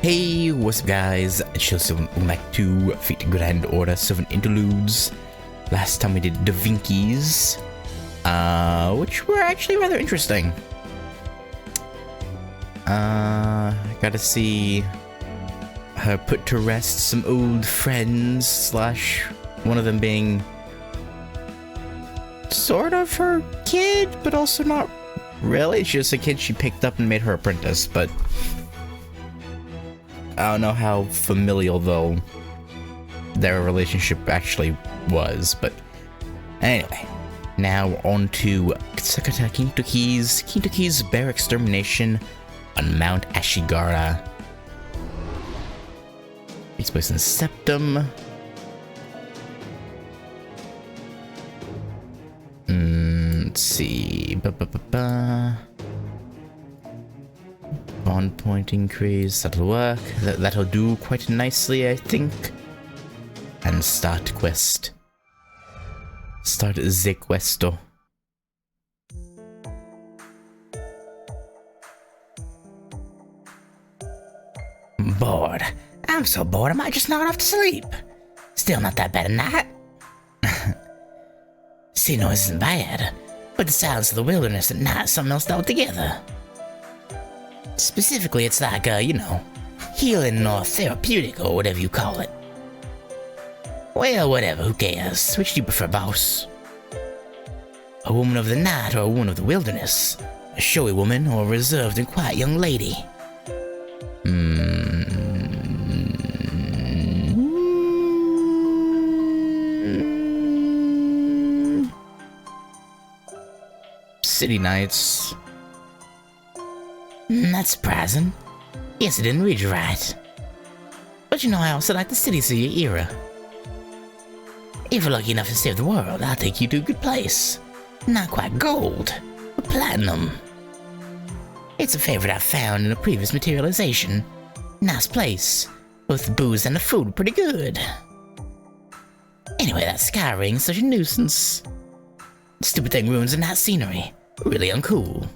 Hey, what's up guys, it's Chelsea, welcome back to Fate Grand Order 7 Interludes. Last time we did Da Vinci's, which were actually rather interesting. Gotta see her put to rest some old friends, slash one of them being sort of her kid, but also not really. It's just a kid she picked up and made her apprentice, but I don't know how familial, though, their relationship actually was, but anyway. Now on to Sakata Kintoki's bear extermination on Mount Ashigara. Takes place in Septum. Let's see. Bond point increase, that'll work. That'll do quite nicely, I think. And start quest. Start the questo. Bored. I'm so bored I might just nod off to sleep. Still not that bad a night. Sea noise isn't bad, but the silence of the wilderness at night is something else altogether. Specifically, it's like, healing or therapeutic or whatever you call it. Well, whatever, who cares? Which do you prefer, boss? A woman of the night or a woman of the wilderness? A showy woman or a reserved and quiet young lady? City nights. That's surprising. Guess I didn't read you right. But I also like the cities of your era. If you're lucky enough to save the world, I'll take you to a good place. Not quite gold, but platinum. It's a favorite I found in a previous materialization. Nice place. Both the booze and the food are pretty good. Anyway, that sky ring's such a nuisance. The stupid thing ruins the night scenery. Really uncool.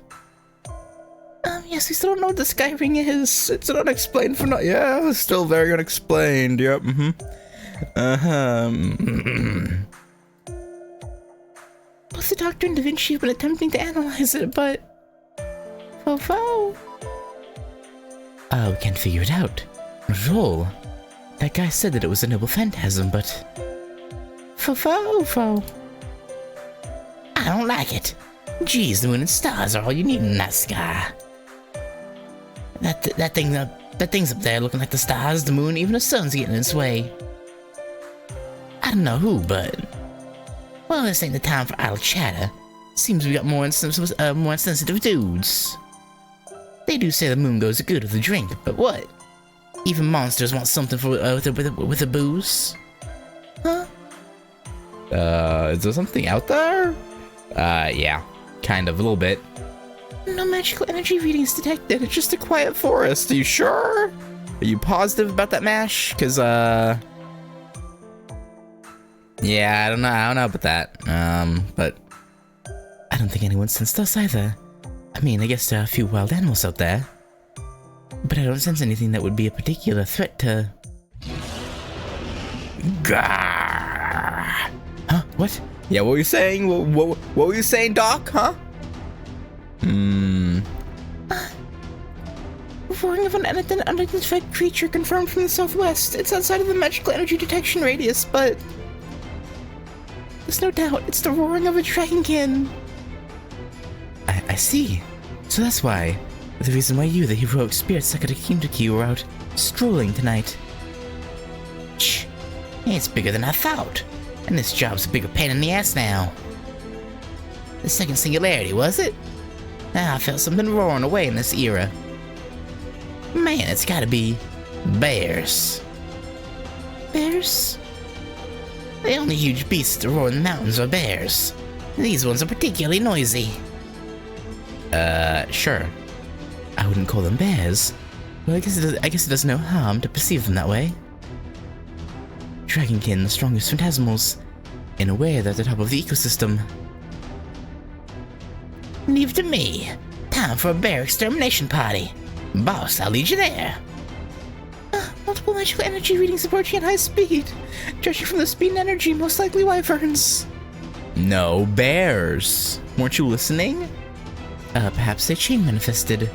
Yes, we still don't know what the sky ring is. It's unexplained for yeah, it's still very unexplained, yep, Both the Doctor and Da Vinci have been attempting to analyze it, but... Fo-fo. We can't figure it out. Not at all. That guy said that it was a noble phantasm, but... Fo-fo-fo. I don't like it. Geez, the moon and stars are all you need in that sky. That thing's up there looking like the stars, the moon, even the sun's getting in its way. I don't know who, but... Well, this ain't the time for idle chatter. Seems we got more insensitive dudes. They do say the moon goes good with a drink, but what? Even monsters want something for with a booze? Huh? Is there something out there? Yeah. Kind of, a little bit. No magical energy readings detected, it's just a quiet forest. Are you sure? Are you positive about that, Mash? Cause, yeah, I don't know about that. But I don't think anyone sensed us either. I mean, I guess there are a few wild animals out there. But I don't sense anything that would be a particular threat to... Gah! Huh? What? Yeah, what were you saying? What were you saying, Doc? Huh? Roaring of an unidentified creature confirmed from the southwest. It's outside of the magical energy detection radius, but... There's no doubt, it's the roaring of a dragonkin. I see. So that's why. The reason why you, the heroic spirit Sakata Kintoki, were out strolling tonight. Shh. It's bigger than I thought. And this job's a bigger pain in the ass now. The second singularity, was it? I felt something roaring away in this era. Man, it's gotta be bears. Bears? The only huge beasts that roar in the mountains are bears. These ones are particularly noisy. Sure. I wouldn't call them bears. Well, I guess it does no harm to perceive them that way. Dragonkin, the strongest phantasmals. In a way, they're at the top of the ecosystem. Leave it to me. Time for a bear extermination party. Boss, I'll lead you there. multiple magical energy readings approaching at high speed. Judging from the speed and energy, most likely wyverns. No, bears. Weren't you listening? Perhaps they chain manifested.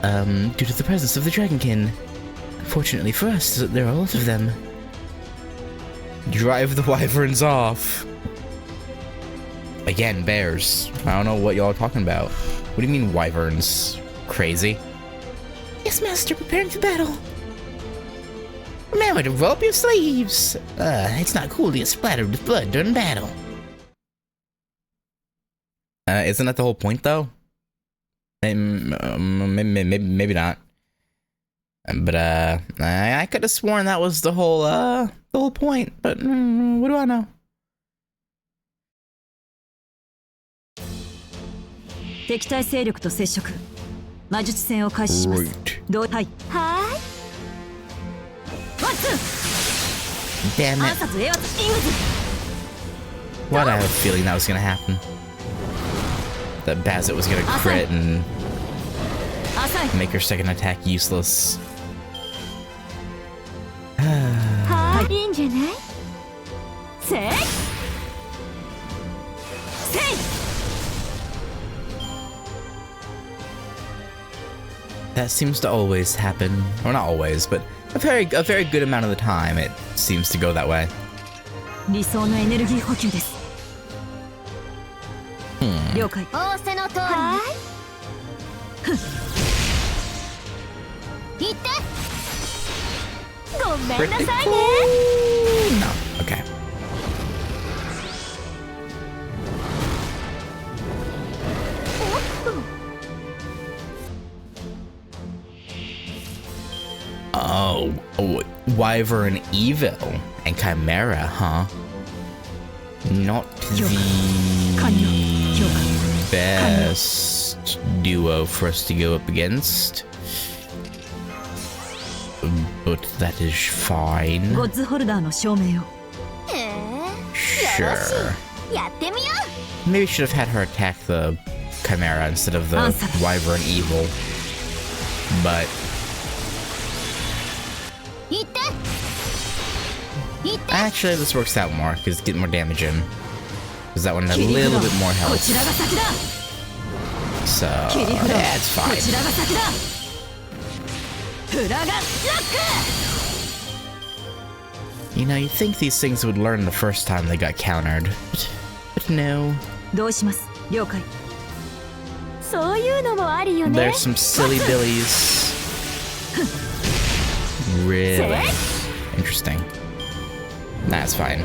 Due to the presence of the dragonkin. Unfortunately for us, there are a lot of them. Drive the wyverns off. Again, bears. I don't know what y'all are talking about. What do you mean, wyverns? Crazy? Yes, master, preparing for battle. Remember to roll up your sleeves. It's not cool to get splattered with blood during battle. Isn't that the whole point, though? Maybe not. But, I could have sworn that was the whole point, but what do I know? Right. Damn it. Why'd I have a feeling that was gonna happen? That Bazet was gonna crit and make her second attack useless. That seems to always happen. Or not always, but a very good amount of the time it seems to go that way. No, okay. Oh, Wyvern Evil and Chimera, huh? Not the best duo for us to go up against. But that is fine. Sure. Maybe should have had her attack the Chimera instead of the Wyvern Evil. But actually, this works out more because it's getting more damage in. Because that one had a little bit more health. So, yeah, it's fine. You know, you'd think these things would learn the first time they got countered. But no. There's some silly billies. Really? Interesting. That's fine.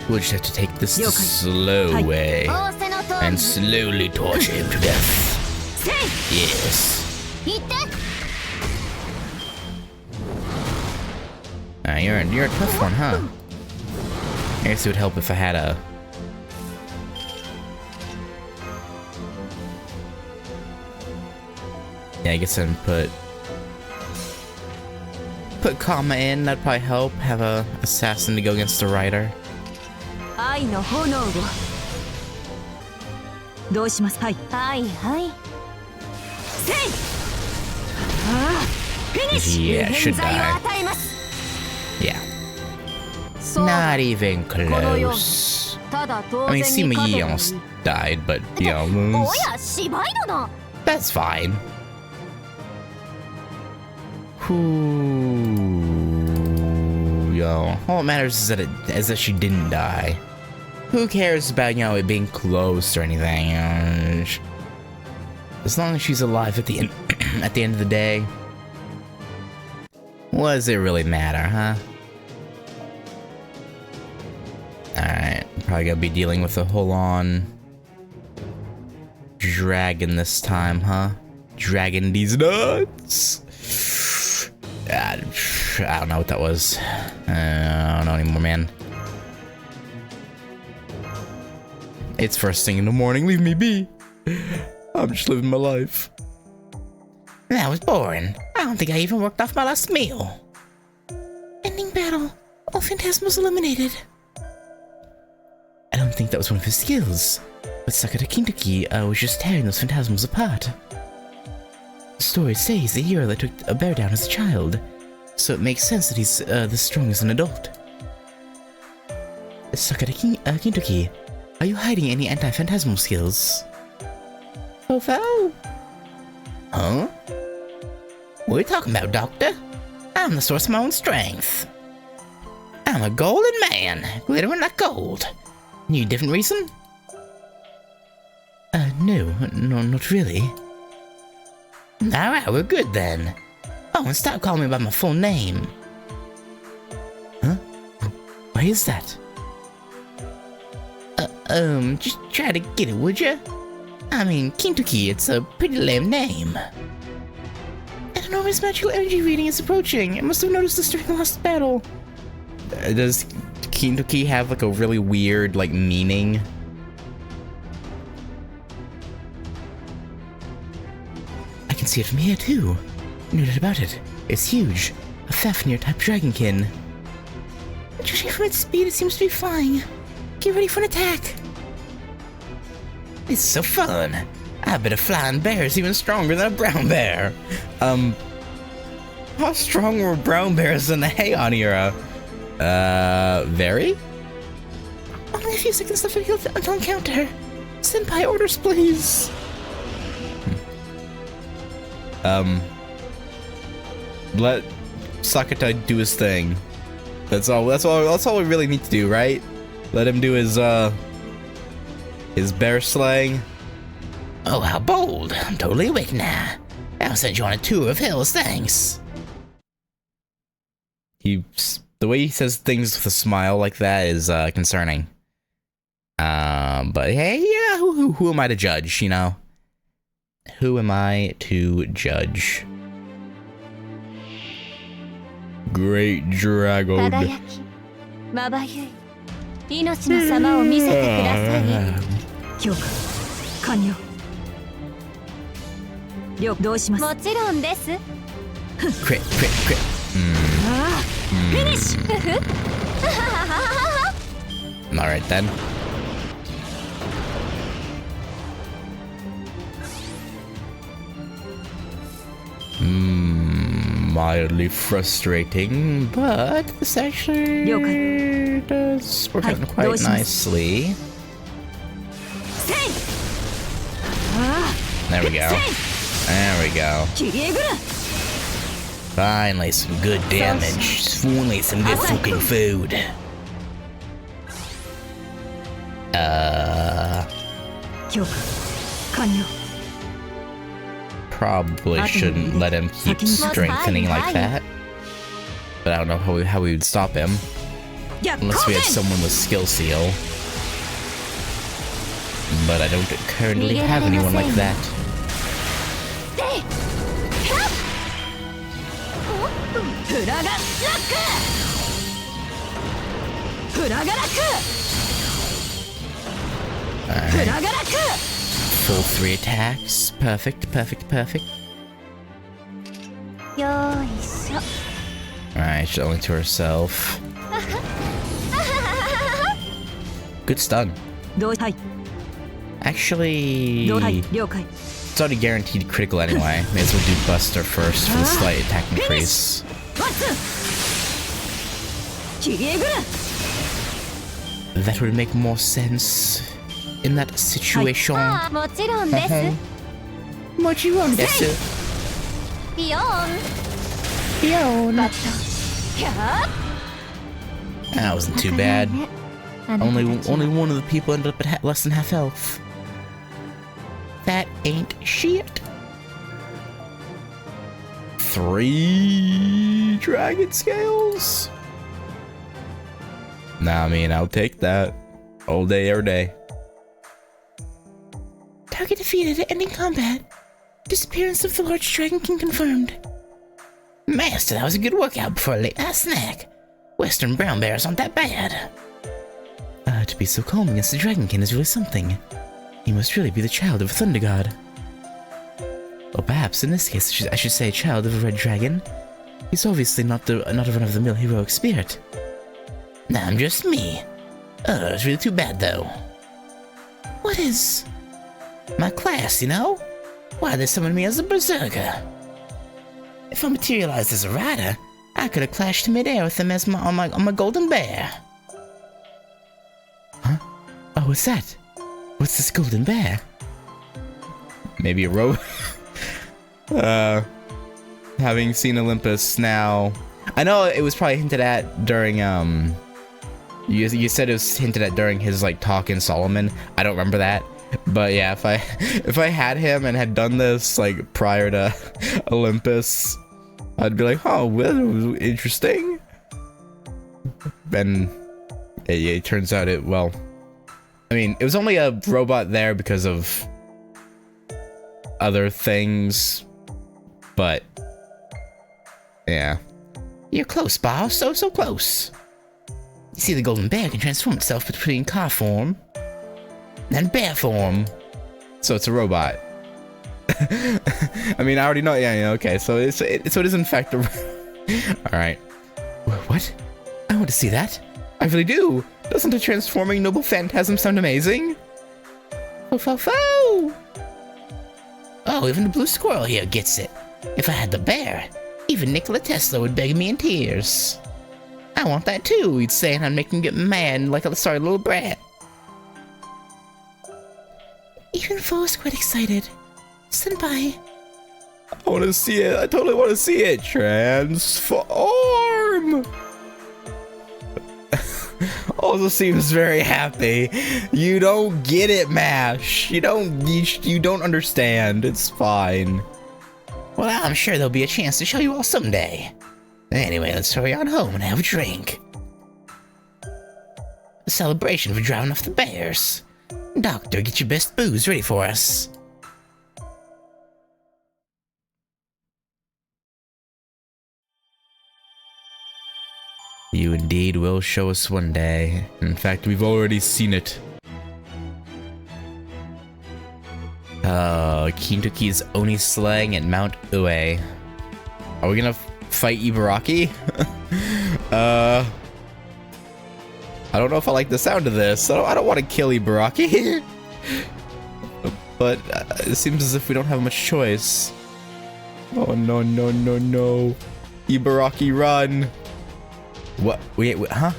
We'll just have to take this the slow way and slowly torture him to death. Yes. You're a tough one, huh? I guess it would help if I had a... Yeah, I guess I can put Kama in, that'd probably help. Have a assassin to go against the rider. Yeah, should die. Yeah. Not even close. I mean, Sima Yi almost died, but, you know, that's fine. Yo, all that matters is that she didn't die. Who cares about, you know, it being close or anything? As long as she's alive at the end, at the end of the day, what does it really matter, huh? Alright, probably gonna be dealing with a full-on dragon this time, huh? Dragon these nuts! I don't know what that was. I don't know anymore, man. It's first thing in the morning, leave me be. I'm just living my life. That was boring. I don't think I even worked off my last meal. Ending battle. All Phantasmals eliminated. I don't think that was one of his skills, but Sakata Kintoki was just tearing those phantasms apart. The story says the hero that took a bear down as a child, so it makes sense that he's this strong as an adult. Sakata Kintoki, are you hiding any anti-phantasmal skills? Oh. Huh? What are you talking about, Doctor? I'm the source of my own strength. I'm a golden man, glittering like gold. Need a different reason? No, not really. Alright, we're good then. Oh, and stop calling me by my full name. Huh? Why is that? Just try to get it, would ya? I mean, Kintoki, it's a pretty lame name. An enormous magical energy reading is approaching. I must have noticed this during the last battle. Does Kintoki have like a really weird, like, meaning? I can see it from here too. No doubt about it. It's huge. A Fafnir-type dragonkin. Judging from its speed, it seems to be flying. Get ready for an attack. It's so fun. I bet a flying bear is even stronger than a brown bear. How strong were brown bears in the Heian era? Very? Only a few seconds left until encounter. Senpai, orders, please. Let Sakata do his thing. That's all we really need to do, right? Let him do his bear slaying. Oh, how bold. I'm totally awake now. I'll send you on a tour of hills, thanks. The way he says things with a smile like that is concerning. But hey, yeah, who am I to judge, you know? Who am I to judge? Great dragon. Crit. Finish! Alright then. Mildly frustrating, but this actually does work out quite nicely. There we go. There we go. Finally, some good damage. Finally, some good fucking food. Probably shouldn't let him keep strengthening like that. But I don't know how we would stop him. Unless we had someone with skill seal. But I don't currently have anyone like that. Alright. Full 3 attacks. Perfect. Alright, she's only to herself. Good stun. Actually, it's already guaranteed critical anyway. May as well do Buster first for the slight attack increase. That would make more sense in that situation. That wasn't too bad. Only one of the people ended up at less than half health. That ain't shit. 3 dragon scales? Nah, I mean, I'll take that. All day, every day. Target defeated, ending combat. Disappearance of the large dragon king confirmed. Master, that was a good workout before a late night snack. Western brown bears aren't that bad. To be so calm against the dragonkin is really something. He must really be the child of a thunder god. Or perhaps in this case I should say child of a red dragon. He's obviously not a run-of-the-mill heroic spirit. Nah, I'm just me. Oh, it's really too bad, though. What is? My class, you know? Why, they summoned me as a berserker. If I materialized as a rider, I could have clashed midair with them as on my golden bear. Huh? Oh, what's that? What's this golden bear? Maybe a robot? Having seen Olympus now, I know it was probably hinted at during you said it was hinted at during his like talk in Solomon. I don't remember that, but yeah, if I had him and had done this like prior to Olympus, I'd be like, oh, well, it was interesting. And it turns out it was only a robot there because of other things, but yeah. You're close, boss. So close. You see, the golden bear can transform itself between car form and bear form. So it's a robot. I mean, I already know. Yeah, okay. So it is in fact a... Alright. What? I want to see that. I really do. Doesn't a transforming noble phantasm sound amazing? Fo. Oh, even the blue squirrel here gets it. If I had the bear, even Nikola Tesla would beg me in tears. I want that too, he'd say, and I'd make him get mad like a sorry little brat. Even Fo is quite excited. Senpai. I want to see it. I totally want to see it. Transform! Also seems very happy. You don't get it, Mash. You don't understand. It's fine. Well, I'm sure there'll be a chance to show you all someday. Anyway, let's hurry on home and have a drink. A celebration for driving off the bears. Doctor, get your best booze ready for us. You indeed will show us one day. In fact, we've already seen it. Kintoki's Oni slang at Mount Ue. Are we gonna fight Ibaraki? I don't know if I like the sound of this. I don't want to kill Ibaraki. But it seems as if we don't have much choice. Oh no. Ibaraki, run. What? Wait, huh?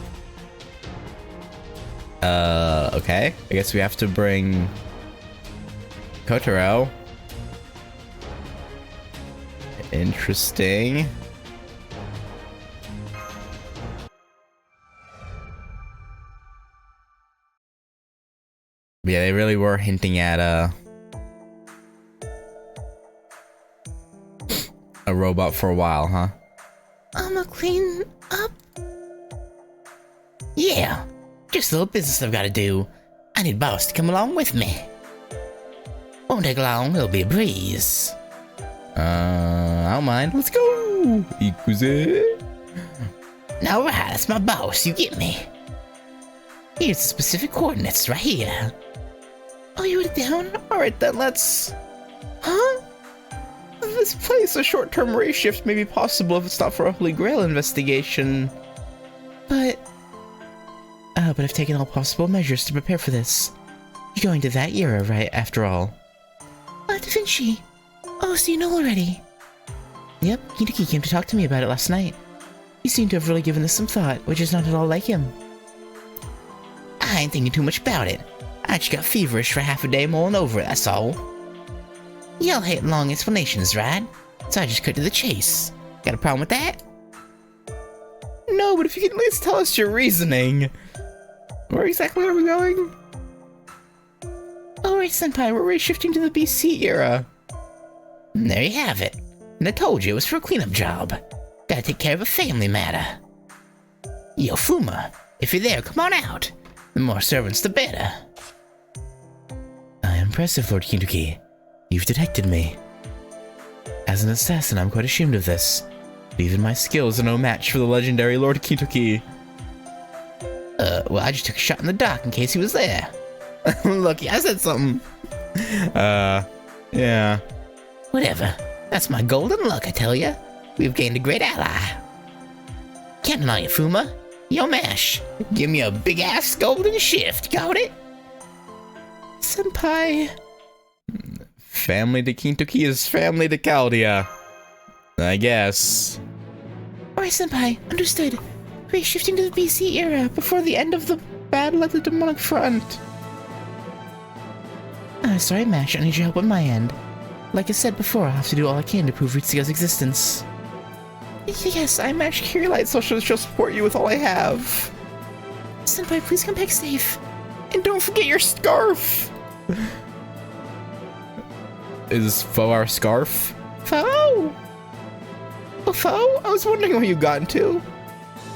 Okay. I guess we have to bring Kotaro. Interesting. Yeah, they really were hinting at a robot for a while, huh? I'ma clean up. Yeah, just a little business I've got to do. I need boss to come along with me. Won't take long, it'll be a breeze. I don't mind. Let's go. Ikuze. Now, right, that's my boss. You get me. Here's the specific coordinates right here. Oh, you wrote it down? Alright then, let's... Huh? This place, a short-term ray shift may be possible if it's not for a Holy Grail investigation. But I've taken all possible measures to prepare for this. You're going to that era, right, after all? Da Vinci. Oh, so you know already. Yep, Kintoki came to talk to me about it last night. He seemed to have really given this some thought, which is not at all like him. I ain't thinking too much about it. I just got feverish for half a day mulling over it, that's all. Y'all hate long explanations, right? So I just cut to the chase. Got a problem with that? No, but if you can at least tell us your reasoning. Where exactly are we going? Alright, Senpai, we're shifting to the BC era. And there you have it. And I told you it was for a cleanup job. Gotta take care of a family matter. Yo, Fuma, if you're there, come on out. The more servants, the better. Impressive, Lord Kintoki. You've detected me. As an assassin, I'm quite ashamed of this. But even my skills are no match for the legendary Lord Kintoki. Well, I just took a shot in the dark in case he was there. Look, I said something. Yeah. Whatever. That's my golden luck, I tell ya. We've gained a great ally. Counting on you, Fuma. Yo, Mash, give me a big-ass golden shift, got it? Senpai. Family to Kintoki is family to Chaldea. I guess. Alright, Senpai, understood. We're shifting to the BC era, before the end of the battle at the demonic front. Sorry, Mash, I need your help on my end. Like I said before, I'll have to do all I can to prove Ritsuga's existence. Yes, I'm Mash Kirilight, so she'll support you with all I have. Senpai, please come back safe. And don't forget your scarf! Is Foe our scarf? Foe? Oh, Foe? I was wondering where you got into.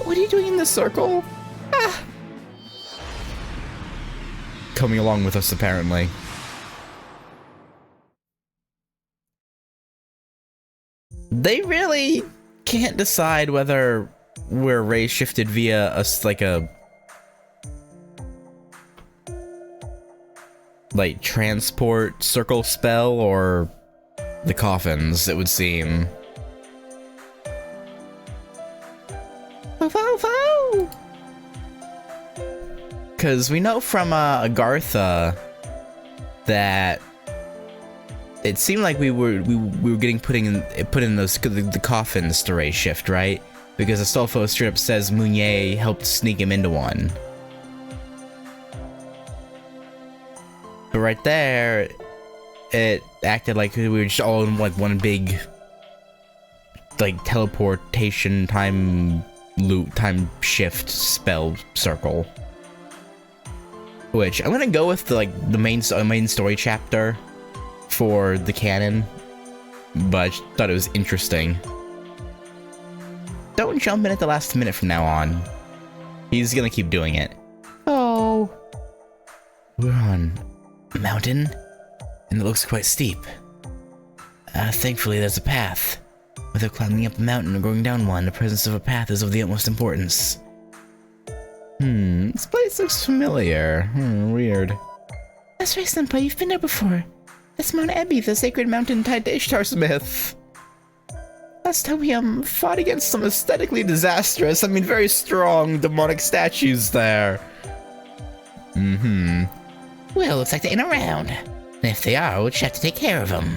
What are you doing in this circle? Ah! Coming along with us, apparently. They really can't decide whether we're ray shifted via a like transport circle spell or the coffins, it would seem. Foe! Because we know from Agartha that it seemed like we were getting put in those the coffins to ray shift, right? Because Astolfo straight up says Mounier helped sneak him into one. But right there, it acted like we were just all in like one big like teleportation time shift spell circle. Which I'm gonna go with the main story chapter for the canon, but I just thought it was interesting. Don't jump in at the last minute from now on. He's gonna keep doing it. Oh. We're on a mountain, and it looks quite steep. Thankfully, there's a path. Whether climbing up a mountain or going down one, the presence of a path is of the utmost importance. This place looks familiar. Weird. That's right, Senpai, you've been there before. That's Mount Ebby, the sacred mountain tied to Ishtar's myth. Last time we, fought against some aesthetically disastrous, very strong demonic statues there. Well, looks like they ain't around. And if they are, we'll just have to take care of them.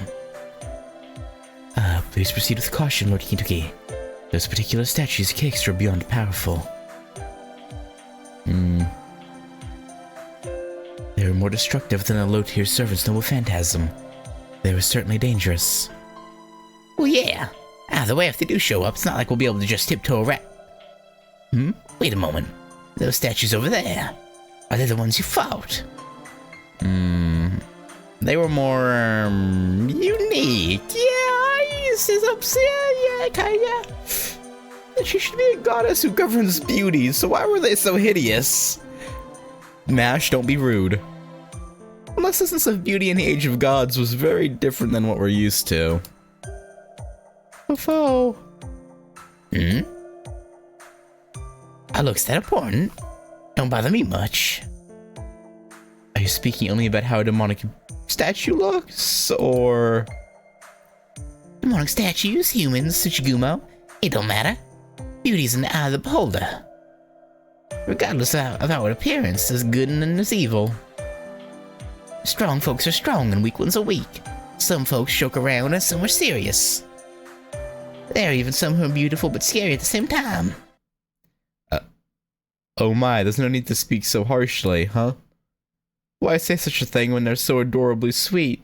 Please proceed with caution, Lord Kintoki. Those particular statues cakes are beyond powerful. They are more destructive than a low-tier servant's noble phantasm. They were certainly dangerous. Well, yeah. Either way, if they do show up, it's not like we'll be able to just tiptoe around. Wait a moment. Those statues over there. Are they the ones you fought? They were more Unique. Yeah, kinda. She should be a goddess who governs beauty, so why were they so hideous? Mash, don't be rude. Unless the sense of beauty in the Age of Gods was very different than what we're used to. Foe. Our looks that important. Don't bother me much. Are you speaking only about how a demonic statue looks, or... Demonic statues, humans, Tsuchigumo, it don't matter. Beauty's in the eye of the beholder. Regardless of our appearance, there's good and there's evil. Strong folks are strong and weak ones are weak. Some folks joke around and some are serious. There are even some who are beautiful but scary at the same time. Oh my, there's no need to speak so harshly, huh? Why say such a thing when they're so adorably sweet?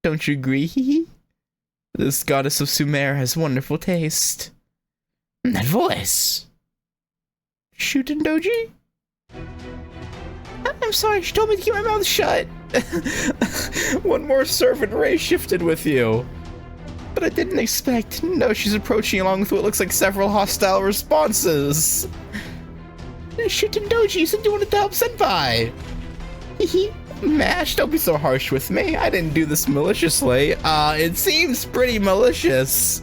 Don't you agree? This goddess of Sumer has wonderful taste. That voice. Shutendoji? I'm sorry, she told me to keep my mouth shut. One more servant ray shifted with you. But I didn't expect. No, she's approaching along with what looks like several hostile responses. Shutendoji, you said you wanted to help Senpai. Mash, don't be so harsh with me. I didn't do this maliciously. It seems pretty malicious.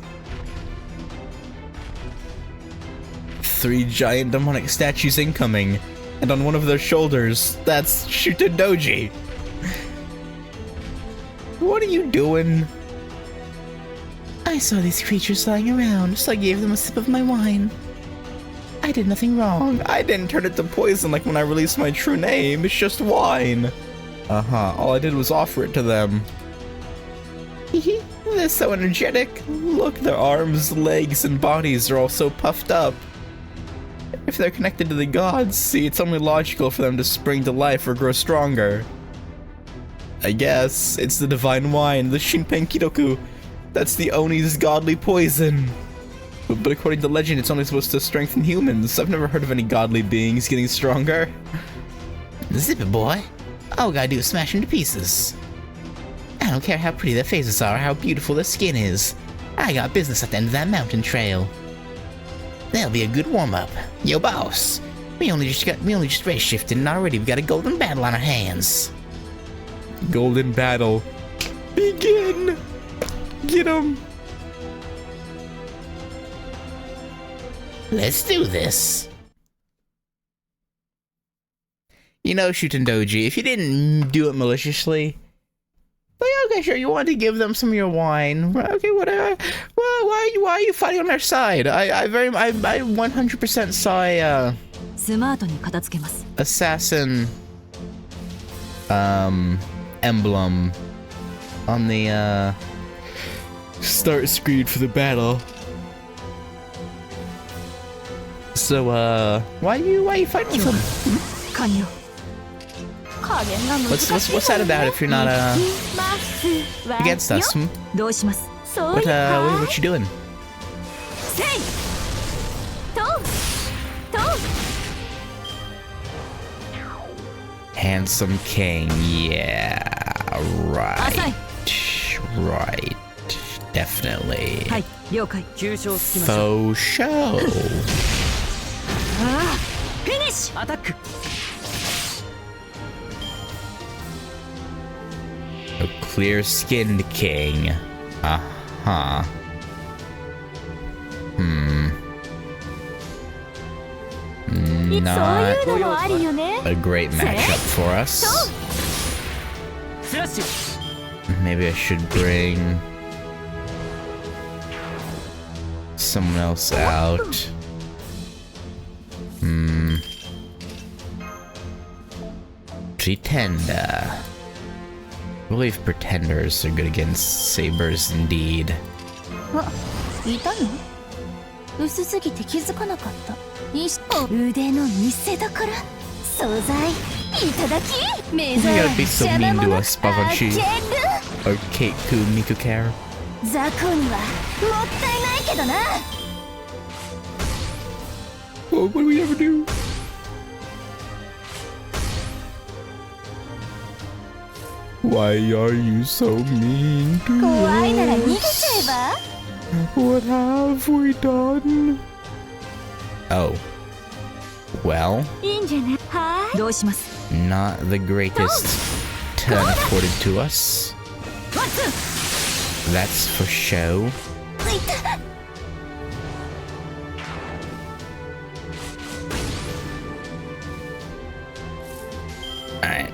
3 giant demonic statues incoming, and on one of their shoulders, that's Shutendoji. What are you doing? I saw these creatures lying around, so I gave them a sip of my wine. I did nothing wrong. I didn't turn it to poison like when I released my true name. It's just wine. Uh-huh. All I did was offer it to them. They're so energetic. Look, their arms, legs, and bodies are all so puffed up. If they're connected to the gods, see, it's only logical for them to spring to life or grow stronger. I guess it's the divine wine, the Shinpen Kidoku. That's the Oni's godly poison. But according to legend, it's only supposed to strengthen humans. I've never heard of any godly beings getting stronger. Zip it, boy. All we gotta do is smash them to pieces. I don't care how pretty their faces are or how beautiful their skin is. I got business at the end of that mountain trail. That'll be a good warm-up. Yo, boss. We only just race shifted and already we got a golden battle on our hands. Golden battle. Begin! Get him! Let's do this. You know, Shutendoji, if you didn't do it maliciously, like, okay, sure, you want to give them some of your wine. Okay, whatever. Well, why are you fighting on their side? I 100% saw a assassin emblem on the start screen for the battle. So why are you fighting with him? What's that about if you're not against us? What you doing? Handsome king, yeah, right, definitely. Faux show. Finish! Attack! A clear-skinned king. Uh-huh. Not a great matchup for us. Maybe I should bring someone else out. Pretender. I believe pretenders are good against sabers indeed. いたの？薄すぎて気づかなかった。腕の見せ所。素材いただき。目 You 覚 gotta be so 邪魔 mean 者 to us, Babanshi. 開ける。 Or Keiku Mikucare. 雑魚にはもったいないけどな。 What would we ever do? Why are you so mean to 怖いなら逃げち us? ゃえば。 What have we done? Oh. Well, いいんじゃない？はい。どうします？ not the greatest turn afforded to us. That's for show. ついた。 Alright.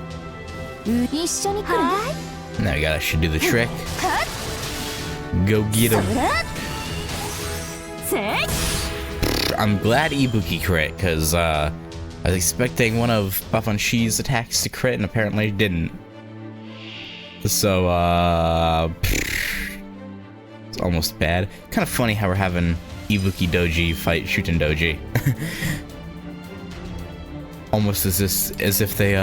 一緒に来るね。 Now we gotta should do the trick. Go get him. せい。 I'm glad Ibuki crit, because I was expecting one of Babanshi's attacks to crit, and apparently it didn't. So, it's almost bad. Kind of funny how we're having Ibuki Doji fight Shuten Doji. Almost as if they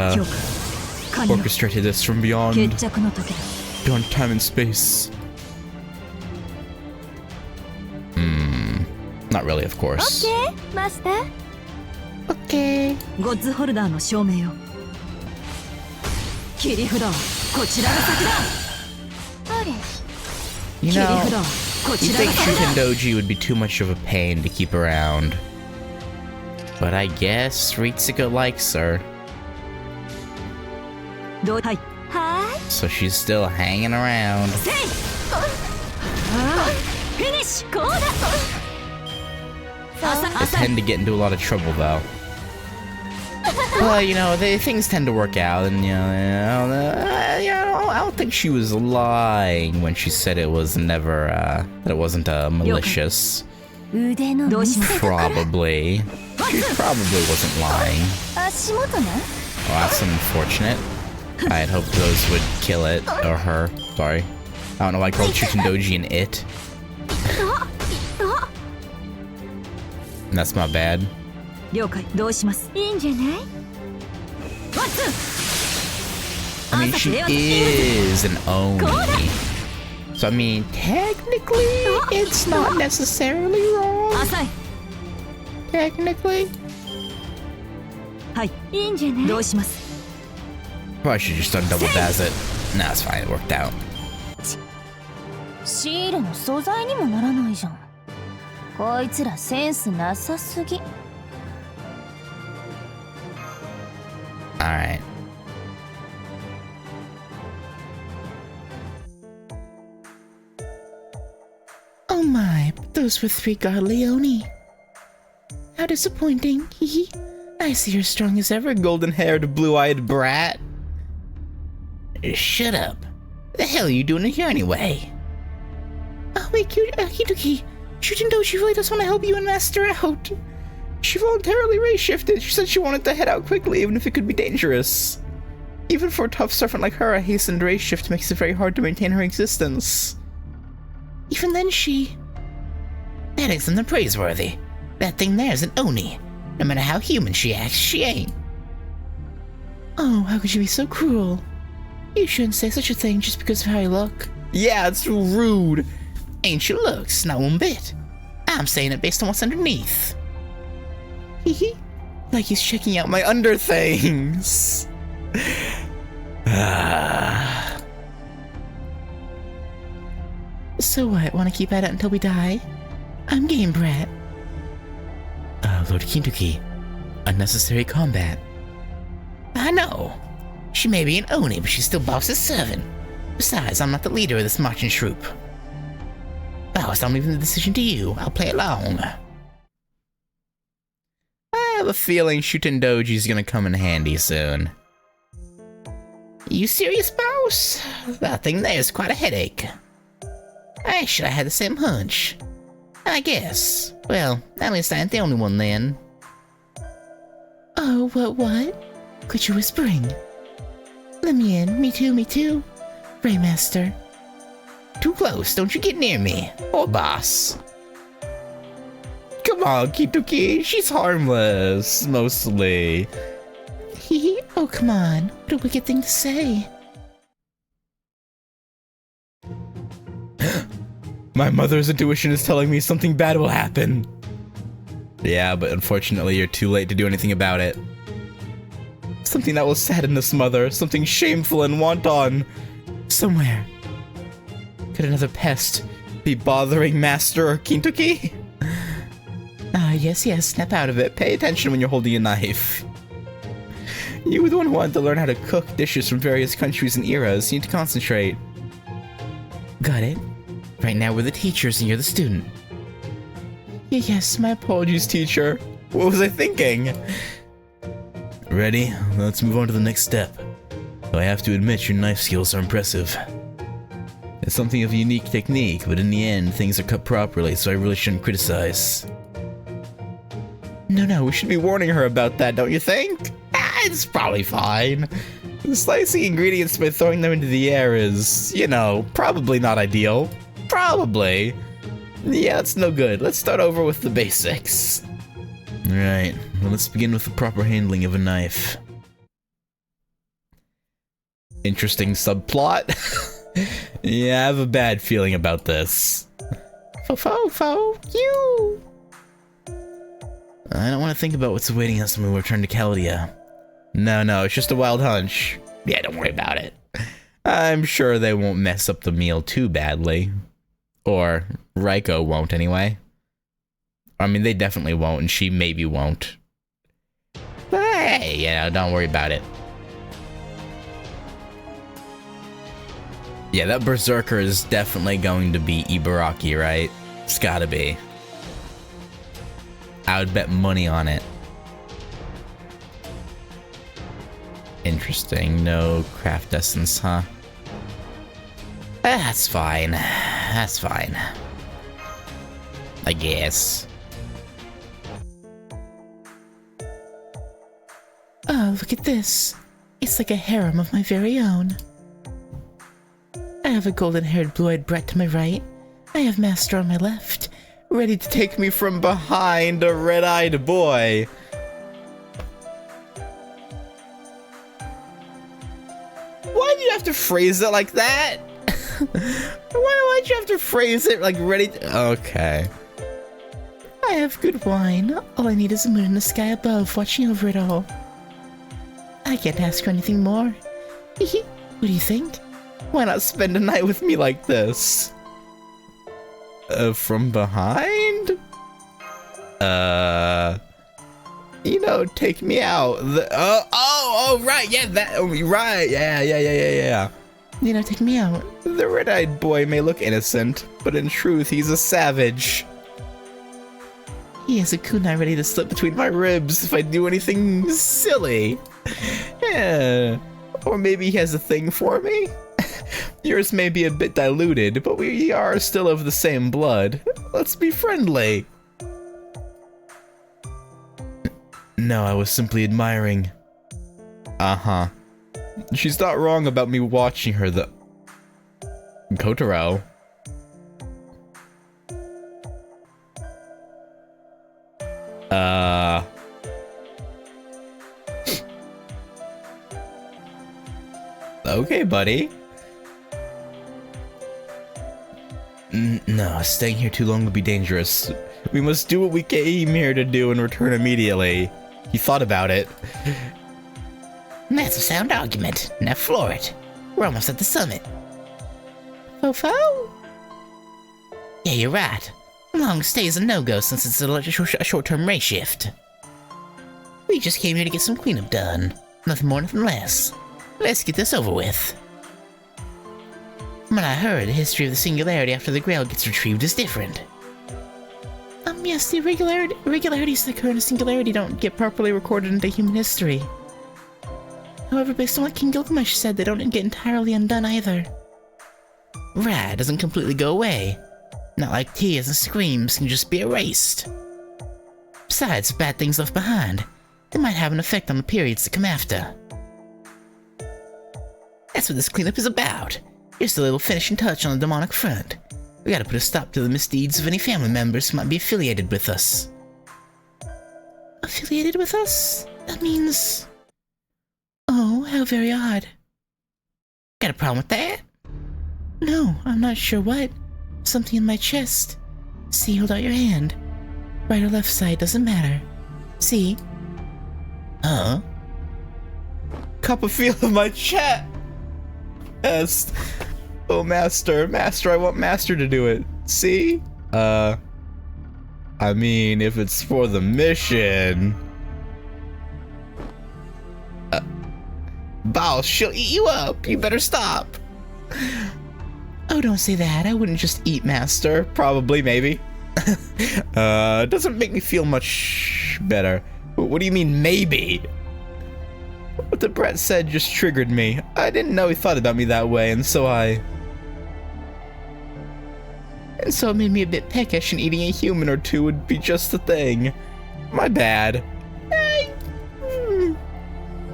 orchestrated this from beyond time and space. Not really, of course. オッケー、マスター。 Okay. ゴッズホルダーの証明よ。切り札はこちらが先だ。あれ。 You 切り know, 札はこ you ちらが think 先だ。 Shuten Doji would be too much of a pain to keep around. But I guess Ritsuka likes her, どうはい。は so she's still hanging around. い。せい。フィニッシュ。こうだ。 They tend to get into a lot of trouble, though. Well, you know, things tend to work out, and I don't think she was lying when she said it was never, that it wasn't malicious. 腕の見せ所 Probably. She probably wasn't lying. 足元ね Well, that's unfortunate. I had hoped those would kill it. Or her. Sorry. I don't know why I called Chitindoji an it. That's my bad. 了解どうしますいいんじゃない I mean, she is an Oni. So, I mean, technically, it's not necessarily wrong. 浅い Technically. はいいいんじゃないどうします Probably should just done double dash it. Nah, it's fine. It worked out. シールの素材にもならないじゃんこいつらセンスなさすぎ Alright. Oh my, but those were 3 godly Oni. How disappointing, hee. I see you're strong as ever, Golden-haired, blue-eyed brat. Shut up. The hell are you doing here anyway? Oh wait, Kintoki. Chitindoji really does want to help you and Master out. She voluntarily race-shifted. She said she wanted to head out quickly, even if it could be dangerous. Even for a tough servant like her, a hastened race shift makes it very hard to maintain her existence. Even then she... That ain't something praiseworthy. That thing there's an Oni. No matter how human she acts, she ain't. Oh, how could you be so cruel? You shouldn't say such a thing just because of how you look. Yeah, it's rude. Ain't she looks, not one bit. I'm saying it based on what's underneath. Hehe. Like he's checking out my under things. So what, wanna keep at it until we die? I'm game, Brat. Lord Kintoki. Unnecessary combat. I know. She may be an Oni, but she's still Boss's servant. Besides, I'm not the leader of this marching troop. Boss, I'm leaving the decision to you. I'll play along. I have a feeling Chitindoji's gonna come in handy soon. You serious, boss? That thing there's quite a headache. Actually, I had the same hunch. I guess. Well, at least I ain't the only one then. Oh, what? Quit your whispering. Let me in. Me too. Raymaster. Too close, don't you get near me. Or boss. Come on, Kintoki. She's harmless, mostly. Hehe. Oh, come on. What a wicked thing to say. My mother's intuition is telling me something bad will happen. Yeah, but unfortunately you're too late to do anything about it. Something that will sadden this mother, something shameful and wanton. Somewhere. Could another pest be bothering Master Kintoki? Yes, snap out of it. Pay attention when you're holding a knife. You were the one who wanted to learn how to cook dishes from various countries and eras. You need to concentrate. Got it. Right now we're the teachers and you're the student. Yes, my apologies, teacher. What was I thinking? Ready? Let's move on to the next step. Though I have to admit your knife skills are impressive. It's something of a unique technique, but in the end, things are cut properly, so I really shouldn't criticize. No, we should be warning her about that, don't you think? It's probably fine. Slicing ingredients by throwing them into the air is, probably not ideal. Probably. Yeah, that's no good. Let's start over with the basics. Right, well, let's begin with the proper handling of a knife. Interesting subplot. Yeah, I have a bad feeling about this. You. I don't want to think about what's awaiting us when we return to Chaldia. No, it's just a wild hunch. Yeah, don't worry about it. I'm sure they won't mess up the meal too badly. Or Raiko won't anyway. I mean, they definitely won't, and she maybe won't. But hey, don't worry about it. Yeah, that Berserker is definitely going to be Ibaraki, right? It's gotta be. I would bet money on it. Interesting. No craft essence, huh? That's fine. I guess. Oh, look at this. It's like a harem of my very own. I have a golden-haired, blue-eyed Brett to my right. I have Master on my left, ready to take me from behind a red-eyed boy. Why do you have to phrase it like that? Why'd you have to phrase it like ready to... Okay. I have good wine. All I need is a moon in the sky above, watching over it all. I can't ask for anything more. What do you think? Why not spend a night with me like this? From behind? You know, take me out. Right, yeah, right, yeah. You know, take me out. The red-eyed boy may look innocent, but in truth, he's a savage. He has a kunai ready to slip between my ribs if I do anything silly. Yeah. Or maybe he has a thing for me? Yours may be a bit diluted, but we are still of the same blood. Let's be friendly. No, I was simply admiring. Uh-huh. She's not wrong about me watching her, though. Kotaro. Okay, buddy. No, staying here too long would be dangerous. We must do what we came here to do and return immediately. He thought about it. That's a sound argument. Now floor it. We're almost at the summit. Fofo? Yeah, you're right. A long stay is a no-go since it's a short-term race shift. We just came here to get some cleanup done. Nothing more, nothing less. Let's get this over with. From what I heard, the history of the singularity after the Grail gets retrieved is different. Yes, the irregularities that occur in a singularity don't get properly recorded into human history. However, based on what King Gilgamesh said, they don't get entirely undone either. Right, doesn't completely go away. Not like tears and screams can just be erased. Besides, bad things left behind, they might have an effect on the periods that come after. That's what this cleanup is about. Just a little finishing touch on the demonic front. We gotta put a stop to the misdeeds of any family members who might be affiliated with us. Affiliated with us? That means... Oh, how very odd. Got a problem with that? No, I'm not sure what. Something in my chest. See, hold out your hand. Right or left side, doesn't matter. See? Huh? Cup of feel of my chest. Oh, Master, I want Master to do it. See? I mean, if it's for the mission. Boss, she'll eat you up. You better stop. Oh, don't say that. I wouldn't just eat Master. Probably, maybe. Doesn't make me feel much better. What do you mean, maybe? What the Brett said just triggered me. I didn't know he thought about me that way, and so it made me a bit peckish, and eating a human or two would be just the thing. My bad.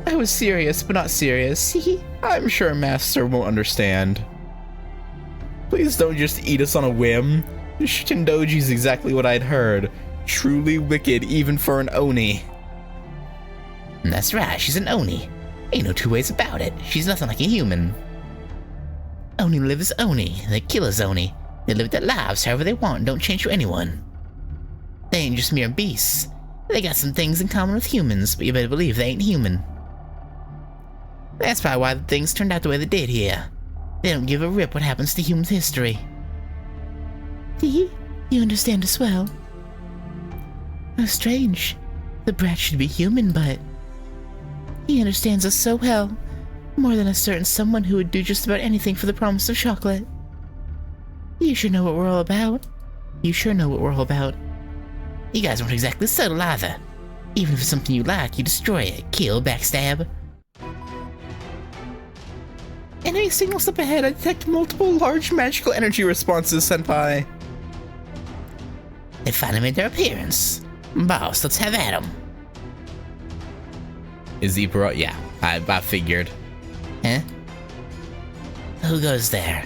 I was serious, but not serious. I'm sure Master won't understand. Please don't just eat us on a whim. Shindoji's exactly what I'd heard. Truly wicked, even for an Oni. That's right, she's an Oni. Ain't no two ways about it. She's nothing like a human. Oni live as Oni. They kill as Oni. They live their lives however they want and don't change for anyone. They ain't just mere beasts. They got some things in common with humans, but you better believe they ain't human. That's probably why the things turned out the way they did here. They don't give a rip what happens to human history. You understand as well? How strange. The brat should be human, but... He understands us so well. More than a certain someone who would do just about anything for the promise of chocolate. You sure know what we're all about. You sure know what we're all about. You guys weren't exactly subtle either. Even if it's something you like, you destroy it. Kill, backstab. Enemy signals up ahead. I detect multiple large magical energy responses, Senpai. They finally made their appearance. Boss, let's have at 'em. Is Ibaraki? Yeah, I figured. Huh? Who goes there?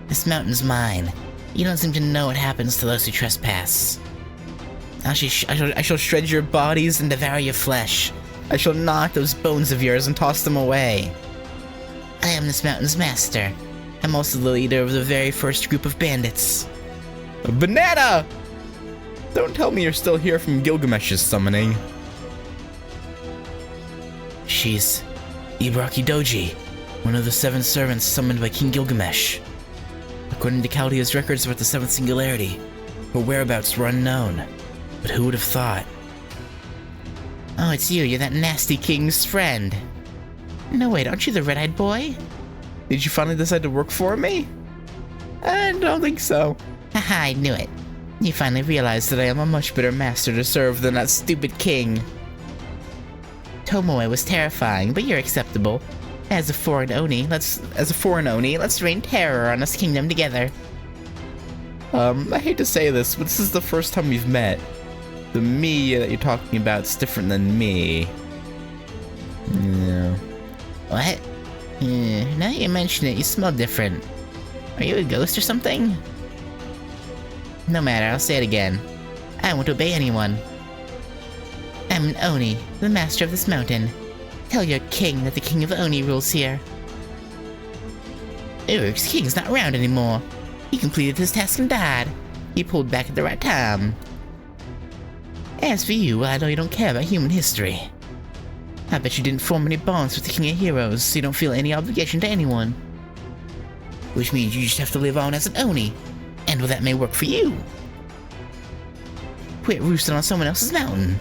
This mountain's mine. You don't seem to know what happens to those who trespass. I shall shred your bodies and devour your flesh. I shall knock those bones of yours and toss them away. I am this mountain's master. I'm also the leader of the very first group of bandits. A banana! Don't tell me you're still here from Gilgamesh's summoning. She's Ibaraki Doji, one of the 7 servants summoned by King Gilgamesh. According to Chaldea's records about the 7th singularity, her whereabouts were unknown. But who would have thought? Oh, it's you. You're that nasty king's friend. No, wait, aren't you the red-eyed boy? Did you finally decide to work for me? I don't think so. Haha, I knew it. You finally realized that I am a much better master to serve than that stupid king. Tomoe was terrifying, but you're acceptable. As a foreign Oni, let's rain terror on this kingdom together. I hate to say this, but this is the first time we've met. The me that you're talking about is different than me. No. What? Now that you mention it, you smell different. Are you a ghost or something? No matter, I'll say it again. I won't obey anyone. I'm an Oni, the master of this mountain. Tell your king that the king of Oni rules here. Uruk's king's not around anymore. He completed his task and died. He pulled back at the right time. As for you, I know you don't care about human history. I bet you didn't form any bonds with the King of Heroes, so you don't feel any obligation to anyone. Which means you just have to live on as an Oni. And well, that may work for you. Quit roosting on someone else's mountain.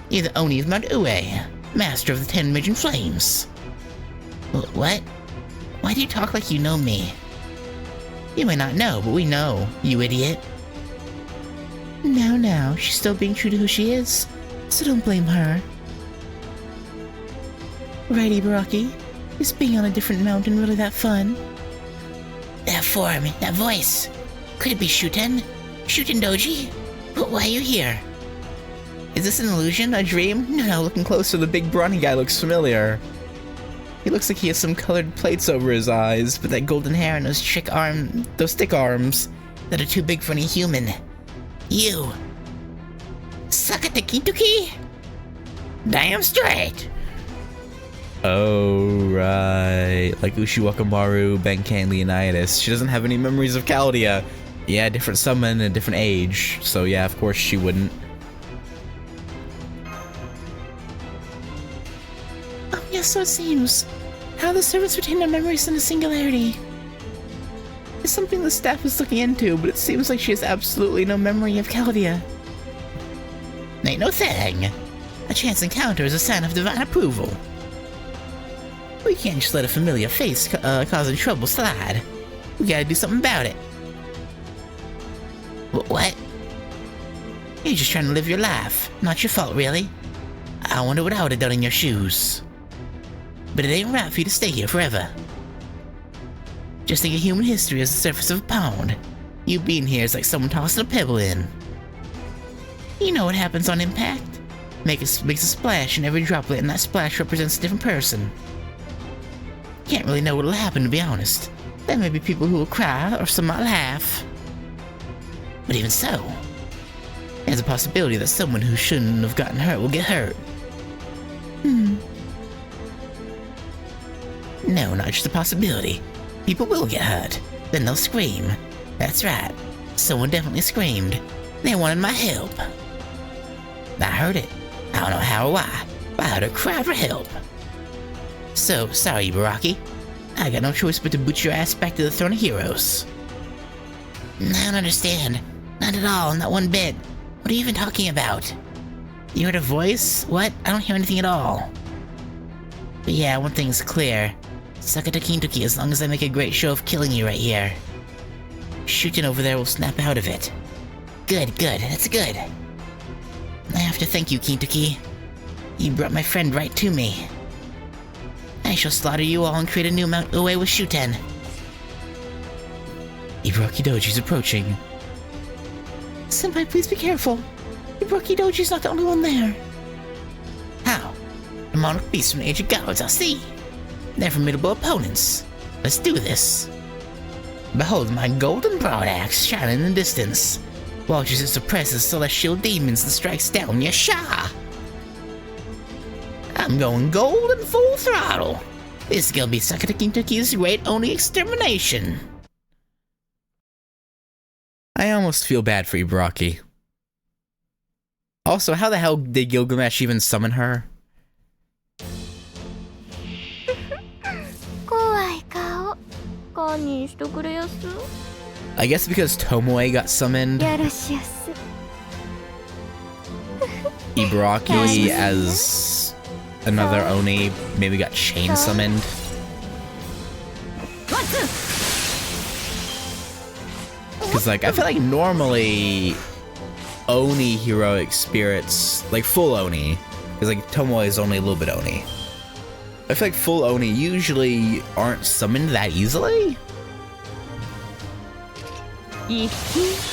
You're the Oni of Mount Ue, master of the 10 Major Flames. What? Why do you talk like you know me? You may not know, but we know, you idiot. Now, she's still being true to who she is, so don't blame her. Right, Ibaraki? Is being on a different mountain really that fun? That form, that voice. Could it be Shuten? Shuten Doji? But why are you here? Is this an illusion, a dream? No, looking closer, the big brawny guy looks familiar. He looks like he has some colored plates over his eyes, but that golden hair and those stick arms that are too big for any human. You! Sakata Kintoki? Damn straight! Oh, right. Like Ushiwakamaru, Benkan, Leonidas. She doesn't have any memories of Chaldea. Yeah, different summon and different age. So yeah, of course she wouldn't. Oh, yes, so it seems. How the servants retain their memories in a singularity. It's something the staff is looking into, but it seems like she has absolutely no memory of Chaldea. Ain't no thing. A chance encounter is a sign of divine approval. We can't just let a familiar face causing trouble slide. We gotta do something about it. What? You're just trying to live your life. Not your fault, really. I wonder what I would have done in your shoes. But it ain't right for you to stay here forever. Just think of human history as the surface of a pond. You being here is like someone tossing a pebble in. You know what happens on impact? Makes a splash, and every droplet in that splash represents a different person. Can't really know what'll happen, to be honest. There may be people who will cry, or some might laugh. But even so, there's a possibility that someone who shouldn't have gotten hurt will get hurt. No, not just a possibility. People will get hurt. Then they'll scream. That's right. Someone definitely screamed. They wanted my help. I heard it. I don't know how or why, but I heard her cry for help. So, sorry, Ibaraki. I got no choice but to boot your ass back to the Throne of Heroes. I don't understand. Not at all, not one bit. What are you even talking about? You heard a voice? What? I don't hear anything at all. But yeah, one thing's clear. Sakata Kintoki as long as I make a great show of killing you right here. Shooting over there will snap out of it. Good, that's good. I have to thank you, Kintoki. You brought my friend right to me. I shall slaughter you all and create a new Mount Ue with Shuten. Ibaraki Doji's approaching. Senpai, please be careful. Ibuki Doji's not the only one there. How? The monarch beasts from the Age of Gods, I see. They're formidable opponents. Let's do this. Behold my golden broadaxe shining in the distance. Watch as it suppresses celestial demons and strikes down Yasha. I'm going gold and full throttle. This is gonna be Sakata Kintoki's great Oni extermination. I almost feel bad for Ibaraki. Also, how the hell did Gilgamesh even summon her? 怖い顔堪忍しとくれやす I guess because Tomoe got summoned, やらしやす Ibaraki as another Oni maybe got chain summoned. Because, like, I feel like normally Oni heroic spirits, like full Oni, because like Tomoe is only a little bit Oni. I feel like full Oni usually aren't summoned that easily. 行き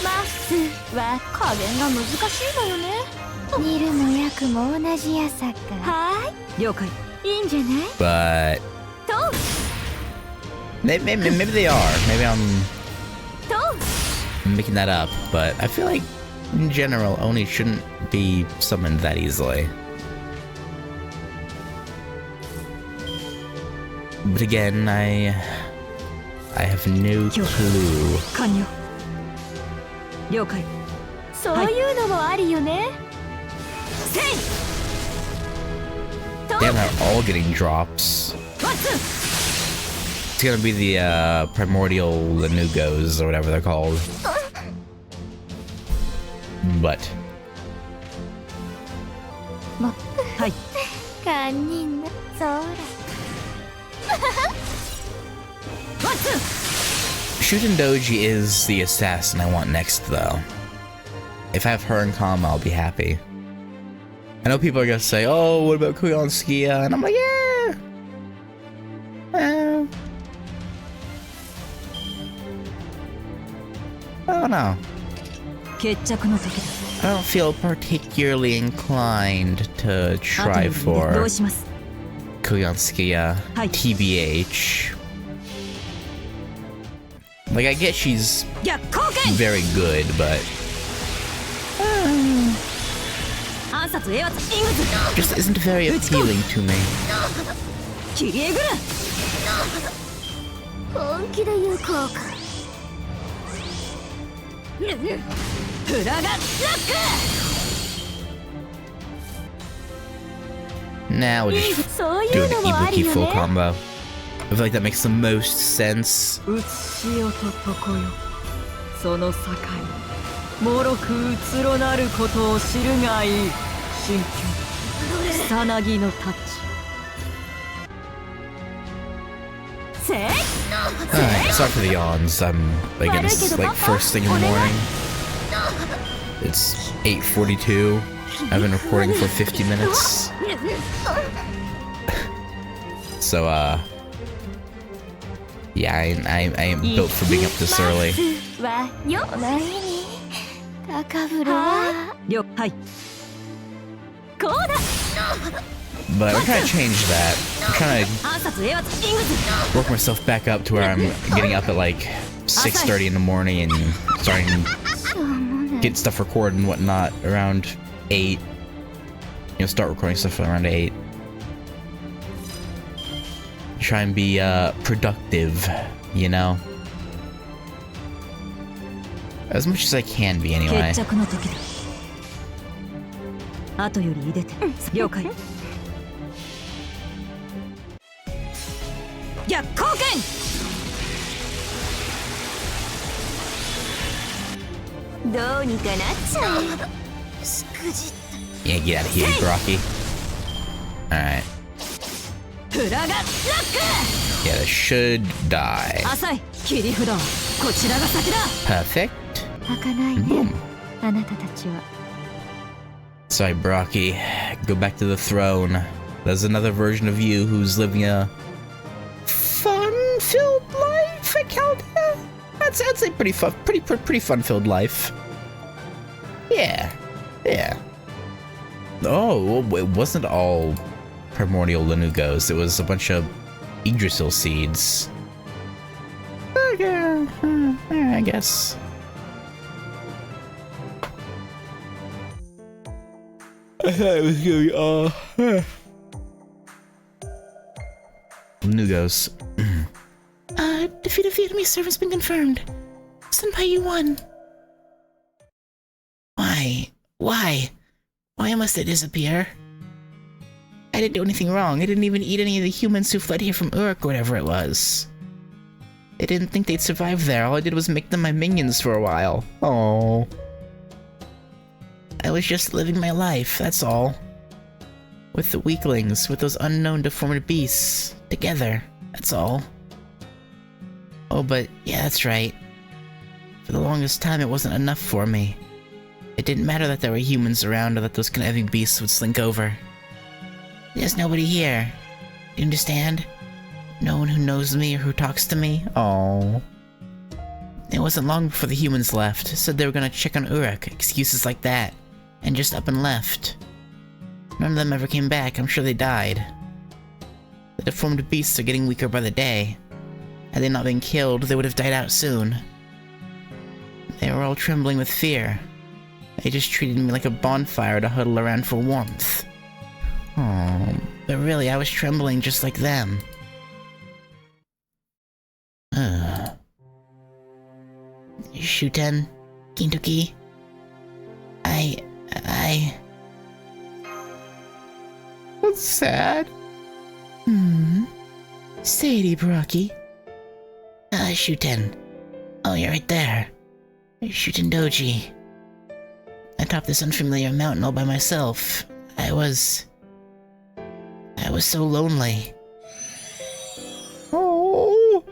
ますは加減が難しいのよね見るも役も同じやさかはーい了解いいんじゃない But と maybe they are. Maybe I'm と making that up. But I feel like in general Oni shouldn't be summoned that easily. But again, I have no clue. 完了了解そういうのもありよねせい Damn, they're all getting drops. It's gonna be the primordial Lanugos or whatever they're called. But はい堪忍なそうだ Shuten Doji is the assassin I want next, though. If I have her in combo, I'll be happy. I know people are gonna say, "Oh, what about Koyanskia?" And I'm like, "Yeah, I don't know. 決着の時だ I don't feel particularly inclined to 後 try にど for うします Koyanskia, Hi. TBH. Like, I get she's 逆光剣 very good, but 暗殺栄圧イングズ just isn't very appealing to me. 切りえぐる本気で言う効果フラガラッ Now we'll ク just そうい do う an のもあり Ibuki よ full ね combo. I feel like that makes the most sense. うつしよととこよその境もろくうつろなることを知るがいい新旧草薙のタッチ せい Alright, sorry for the yawns. Again, it's like first thing in the morning. It's 8:42. I've been recording for 50 minutes. So, yeah, I am built for being up this early. はよないに高風呂は了はいこうだ But I'm trying to change that. I'm trying to 暗殺栄圧イングズ work myself back up to where I'm getting up at like 6:30 in the morning and starting to get stuff recorded and whatnot around 8. Start recording stuff around 8. Try and be productive, you know? As much as I can be, anyway. 決着の時だ後より入れて了解逆光剣 どうにかなっちゃうしくじっ Yeah, get out of here, Brocky. Alright. フラガラッ Yeah, this should die. ク浅い切り札はこちらが先だ Perfect. ク開かないね Boom. あなたたちは Sorry, Brocky. Go back to the throne. There's another version of you who's living a fun-filled life at Chaldea. I'd say pretty fun-filled life. Yeah. Yeah. Oh, well, it wasn't all primordial Lanugos. It was a bunch of Yggdrasil seeds. Okay. I guess. I thought it was gonna be all Lanugos. Defeat of the enemy server has been confirmed. Senpai, you won. Why? Why? Why must it disappear? I didn't do anything wrong. I didn't even eat any of the humans who fled here from Uruk or whatever it was. I didn't think they'd survive there. All I did was make them my minions for a while. Oh. I was just living my life, that's all. With the weaklings, with those unknown deformed beasts. Together, that's all. Oh, but yeah, that's right. For the longest time, it wasn't enough for me. It didn't matter that there were humans around or that those conniving beasts would slink over. There's nobody here. You understand? No one who knows me or who talks to me. Oh. It wasn't long before the humans left. Said they were gonna check on Uruk, excuses like that. And just up and left. None of them ever came back. I'm sure they died. The deformed beasts are getting weaker by the day. Had they not been killed, they would have died out soon. They were all trembling with fear. They just treated me like a bonfire to huddle around for warmth. Oh, but really, I was trembling just like them. Shuten, Kintoki, That's sad. Say it, Ibaraki. Shuten. Oh, you're right there. Shuten Doji. Atop this unfamiliar mountain all by myself. I was so lonely. Oh,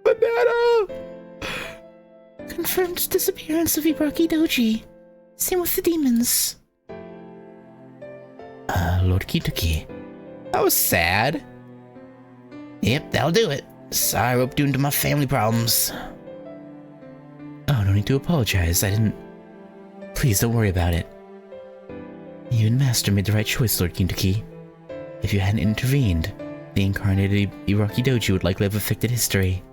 banana. Confirmed disappearance of Ibaraki Doji. Same with the demons. Lord Kintoki. That was sad. Yep, that'll do it. Sorry, I roped you into my family problems. Oh, no need to apologize. I didn't. Please don't worry about it. You and Master made the right choice, Lord Kintoki. If you hadn't intervened, the incarnated Ibaraki Doji would likely have affected history.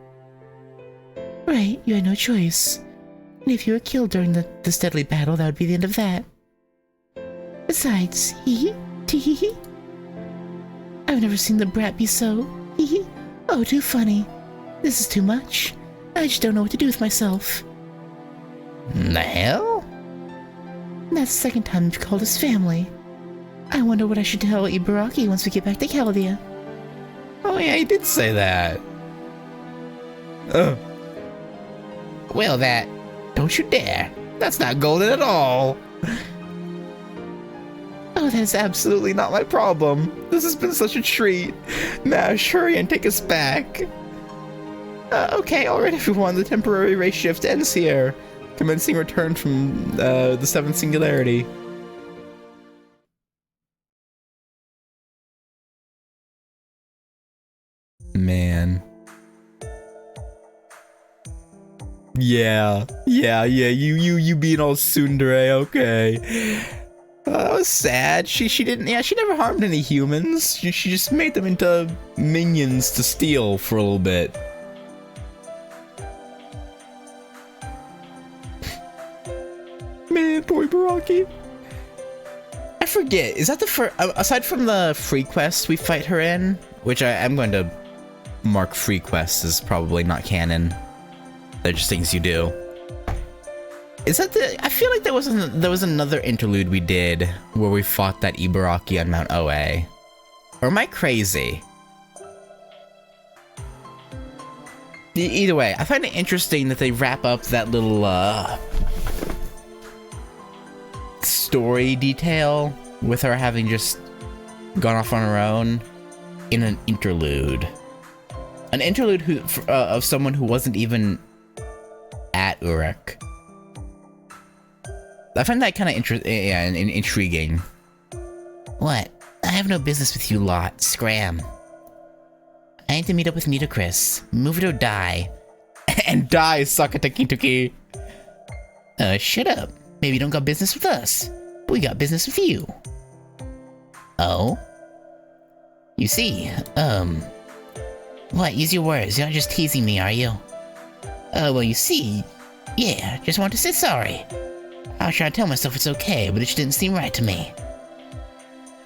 Right, you had no choice. And if you were killed during this deadly battle, that would be the end of that. Besides, hee hee, I've never seen the brat be so, hee oh, too funny. This is too much. I just don't know what to do with myself. The hell? And that's the second time you've called us family. I wonder what I should tell Ibaraki once we get back to Chaldea. Oh yeah, he did say that. Ugh. Well, don't you dare. That's not golden at all. Oh, that is absolutely not my problem. This has been such a treat. Mash, hurry and take us back. Okay, alright everyone, the temporary race shift ends here. Commencing return from the seventh singularity. Man. Yeah, you being all tsundere, okay. That was sad. She never harmed any humans. She just made them into minions to steal for a little bit. Man, poor Baraki. I forget, is that the first, aside from the free quest we fight her in, which I'm going to mark free quests as probably not canon. They're just things you do. Is that I feel like there was another interlude we did where we fought that Ibaraki on Mount Oe. Or am I crazy? Either way, I find it interesting that they wrap up that little story detail with her having just gone off on her own in an interlude. An interlude of someone who wasn't even at Uruk. I find that kind of intriguing. What? I have no business with you lot. Scram. I need to meet up with Nitocris. Move it or die. And die, Sakata Kintoki. Shut up. Maybe you don't got business with us, but we got business with you. Oh? You see, what? Use your words. You're not just teasing me, are you? Well, you see, yeah, just want to say sorry. I was trying to tell myself it's okay, but it just didn't seem right to me.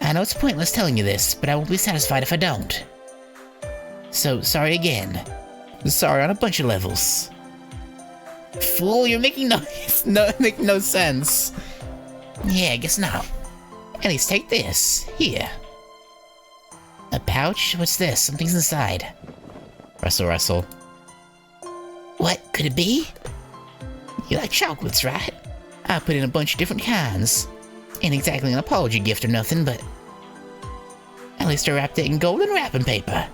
I know it's pointless telling you this, but I won't be satisfied if I don't. So, sorry again. Sorry on a bunch of levels. Fool, you're making making no sense. Yeah, I guess not. At least take this. Here. A pouch? What's this? Something's inside. Rustle. What could it be? You like chocolates, right? I put in a bunch of different kinds. Ain't exactly an apology gift or nothing, but at least I wrapped it in golden wrapping paper.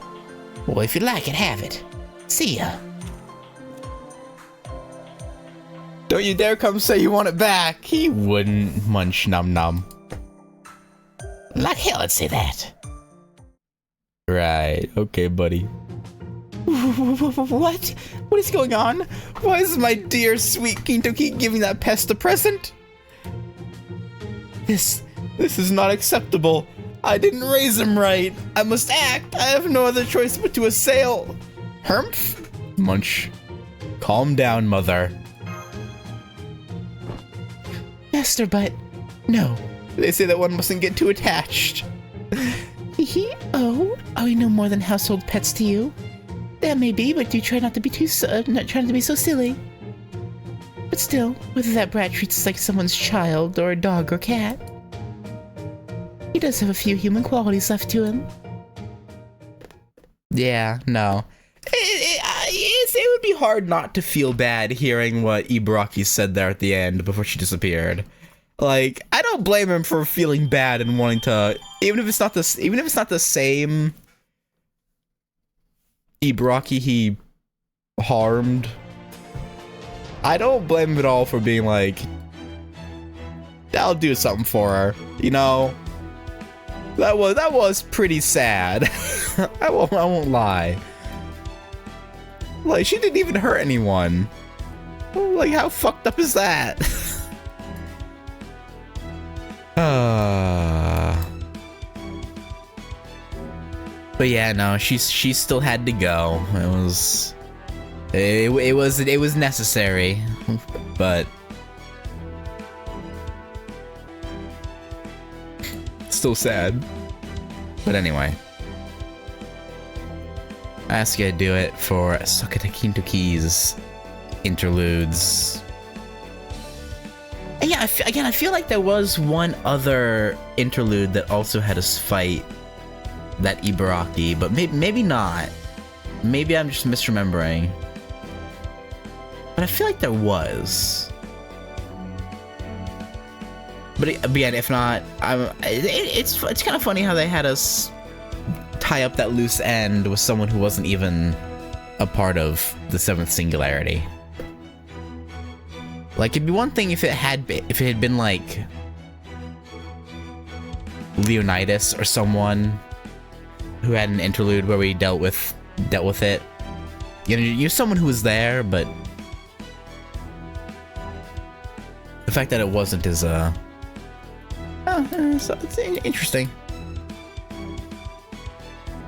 Well, if you like it, have it. See ya. Don't you dare come say you want it back. He wouldn't. Munch num num. Like hell I'd say that. Right. Okay, buddy. What? What is going on? Why is my dear sweet Kintoki giving that pest a present? This is not acceptable. I didn't raise him right. I must act. I have no other choice but to assail. Humph? Munch. Calm down, mother. Master, but no. They say that one mustn't get too attached. Oh, are we no more than household pets to you? That may be, but do try not to be not trying to be so silly. But still, whether that brat treats us like someone's child, or a dog or cat, he does have a few human qualities left to him. Yeah, no. It would be hard not to feel bad hearing what Ibaraki said there at the end before she disappeared. Like, I don't blame him for feeling bad and wanting to, even if it's not the same Ibaraki he harmed. I don't blame him at all for being like, I'll do something for her, you know. That was pretty sad. I won't lie. Like, she didn't even hurt anyone. Like, how fucked up is that? But yeah, no, she still had to go. It was necessary, but still sad. But anyway, I ask you to do it for Sakata Kintoki's Interludes. And yeah, I feel like there was one other interlude that also had us fight that Ibaraki, but maybe not. Maybe I'm just misremembering. But I feel like there was. But again, if not, it's kind of funny how they had us tie up that loose end with someone who wasn't even a part of the Seventh Singularity. Like, it'd be one thing if it had been like Leonidas or someone who had an interlude where we dealt with it. You know, you're someone who was there, but the fact that it wasn't is it's interesting.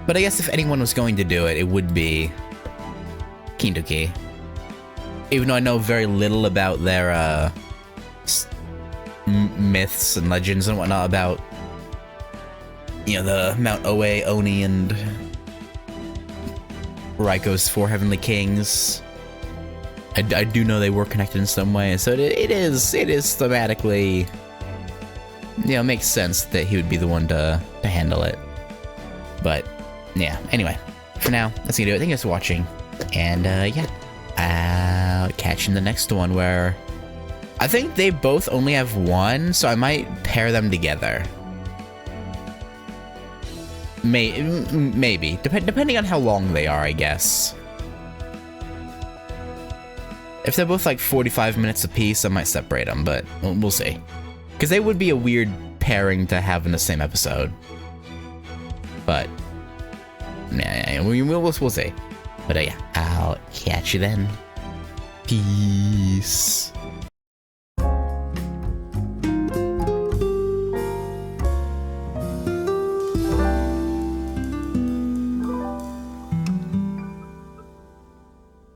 But I guess if anyone was going to do it, it would be Kintoki. Even though I know very little about their myths and legends and whatnot about, you know, the Mount Oe, Oni, and Raiko's four heavenly kings. I do know they were connected in some way, so it is thematically, you know, makes sense that he would be the one to handle it. But yeah, anyway, for now, that's gonna do it. Thank you guys for watching, and yeah, I'll catch you in the next one, where I think they both only have one, so I might pair them together. Maybe, depending on how long they are, I guess. If they're both like 45 minutes apiece, I might separate them, but we'll see. Because they would be a weird pairing to have in the same episode. But yeah, we'll see. But yeah, I'll catch you then. Peace.